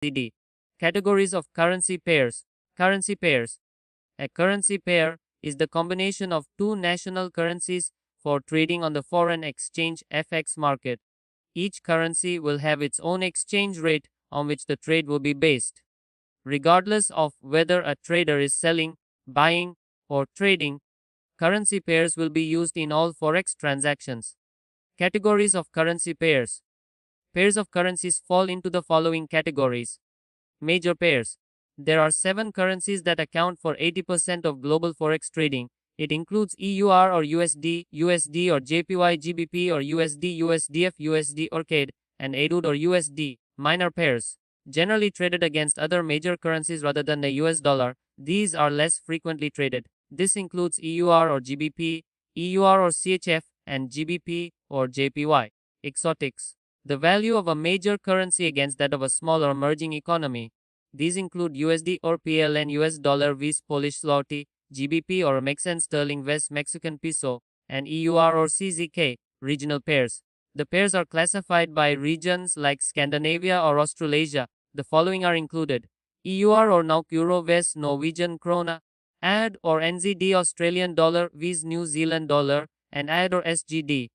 USD. Categories of currency pairs. Currency pairs. A currency pair is the combination of two national currencies for trading on the foreign exchange (FX) market. Each currency will have its own exchange rate on which the trade will be based. Regardless of whether a trader is selling, buying, or trading, currency pairs will be used in all Forex transactions. Categories of currency pairs. Pairs of currencies fall into the following categories. Major pairs. There are 7 currencies that account for 80% of global Forex trading. It includes EUR or USD, USD or JPY, GBP or USD, USDF, USD or CAD, and AUD or USD. Minor pairs. Generally traded against other major currencies rather than the US dollar, these are less frequently traded. This includes EUR or GBP, EUR or CHF, and GBP or JPY. Exotics. The value of a major currency against that of a small or emerging economy. These include USD or PLN, US dollar vs Polish zloty, GBP or Mexican sterling vs Mexican peso, and EUR or CZK. Regional pairs. The pairs are classified by regions like Scandinavia or Australasia. The following are included: EUR or NOK Euro vs Norwegian krona, AUD or NZD Australian dollar vs New Zealand dollar, and AUD or SGD